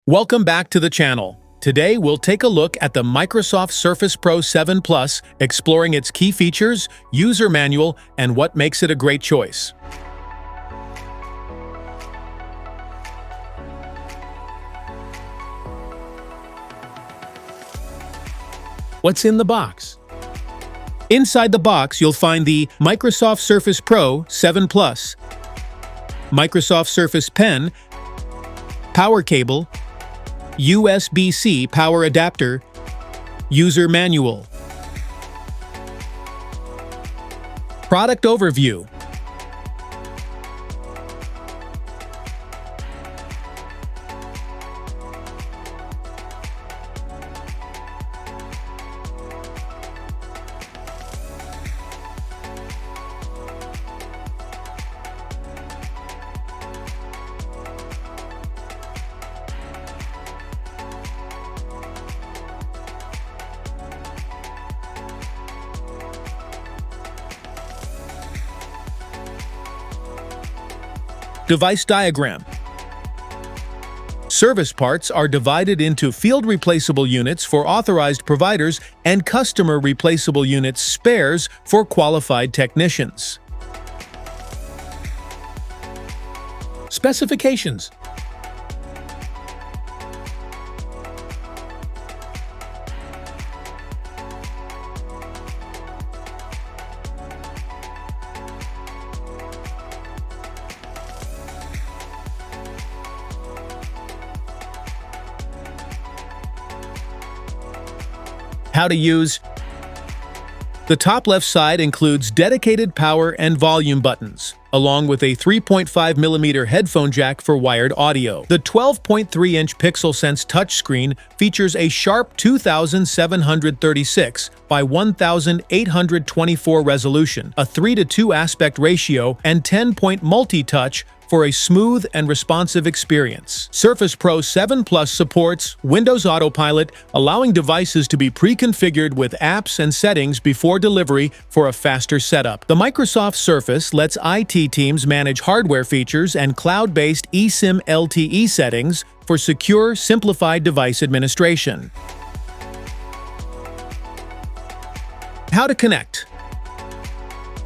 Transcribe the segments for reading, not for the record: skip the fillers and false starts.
Welcome back to the channel. Today we'll take a look at the Microsoft Surface Pro 7 Plus, exploring its key features, user manual, and what makes it a great choice. What's in the box? Inside the box, you'll find the Microsoft Surface Pro 7 Plus, Microsoft Surface Pen, power cable, USB-C power adapter, user manual. Product overview. Device diagram. Service parts are divided into field replaceable units for authorized providers and customer replaceable units spares for qualified technicians. Specifications. How to use. The top left side includes dedicated power and volume buttons, along with a 3.5mm headphone jack for wired audio. The 12.3-inch PixelSense touchscreen features a sharp 2736 by 1824 resolution, a 3:2 aspect ratio, and 10-point multi-touch for a smooth and responsive experience. Surface Pro 7 Plus supports Windows Autopilot, allowing devices to be pre-configured with apps and settings before delivery for a faster setup. The Microsoft Surface lets IT teams manage hardware features and cloud-based eSIM LTE settings for secure, simplified device administration. How to connect.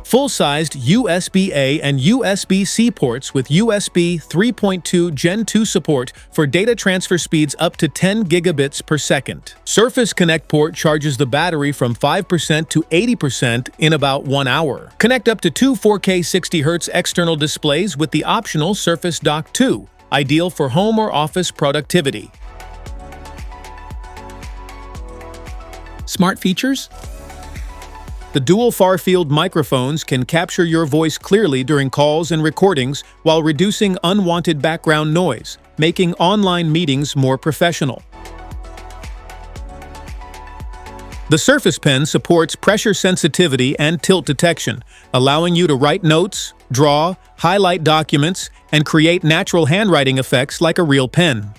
Full-sized USB-A and USB-C ports with USB 3.2 Gen 2 support for data transfer speeds up to 10 gigabits per second. Surface Connect port charges the battery from 5% to 80% in about 1 hour. Connect up to two 4K 60Hz external displays with the optional Surface Dock 2, ideal for home or office productivity. Smart features. The dual far-field microphones can capture your voice clearly during calls and recordings while reducing unwanted background noise, making online meetings more professional. The Surface Pen supports pressure sensitivity and tilt detection, allowing you to write notes, draw, highlight documents, and create natural handwriting effects like a real pen.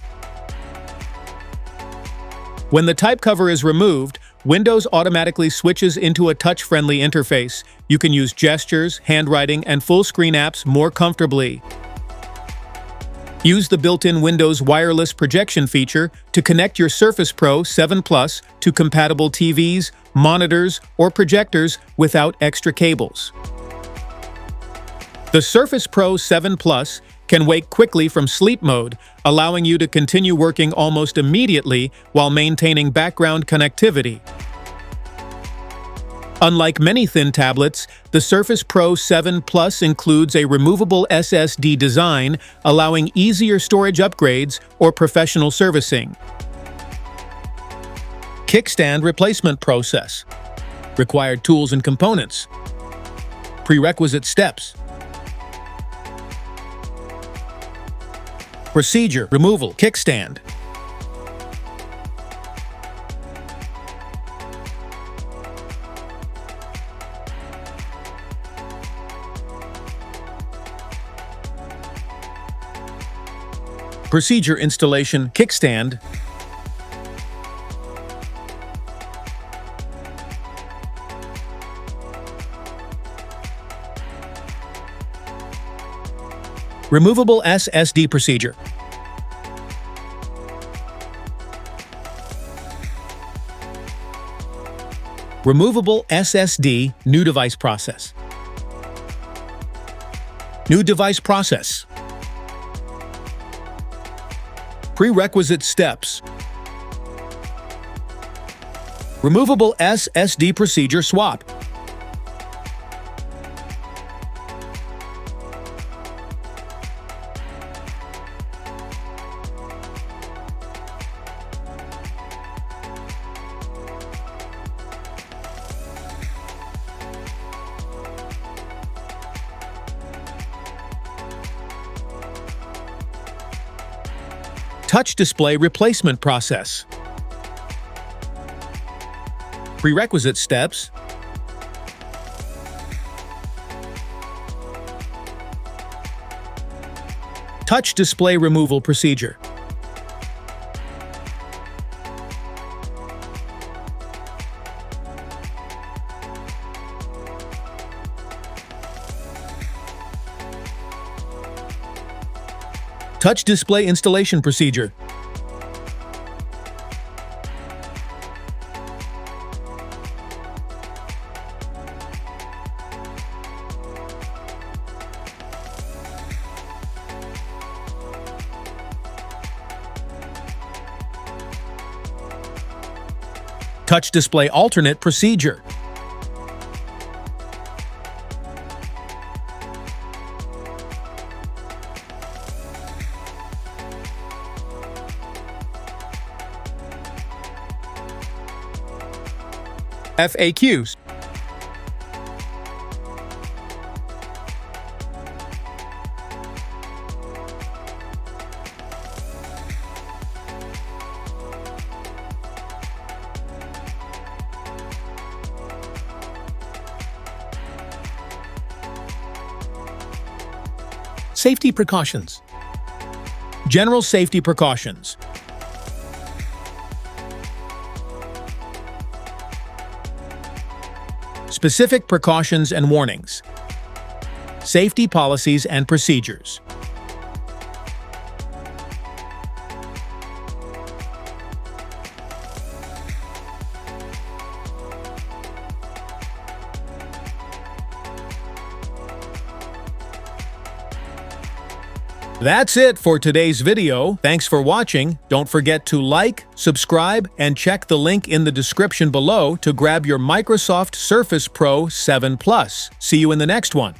When the type cover is removed, Windows automatically switches into a touch-friendly interface. You can use gestures, handwriting, and full-screen apps more comfortably. Use the built-in Windows wireless projection feature to connect your Surface Pro 7 Plus to compatible TVs, monitors, or projectors without extra cables. The Surface Pro 7 Plus can wake quickly from sleep mode, allowing you to continue working almost immediately while maintaining background connectivity. Unlike many thin tablets, the Surface Pro 7 Plus includes a removable SSD design, allowing easier storage upgrades or professional servicing. Kickstand replacement process. Required tools and components. Prerequisite steps. Procedure: removal, kickstand. Procedure: installation, kickstand. Removable SSD procedure. Removable SSD, new device process. New device process. Prerequisite steps. Removable SSD procedure swap. Touch display replacement process. Prerequisite steps. Touch display removal procedure. Touch display installation procedure. Touch display alternate procedure. FAQs. Safety precautions. General safety precautions. Specific precautions and warnings. Safety policies and procedures. That's it for today's video. Thanks for watching. Don't forget to like, subscribe, and check the link in the description below to grab your Microsoft Surface Pro 7 Plus. See you in the next one.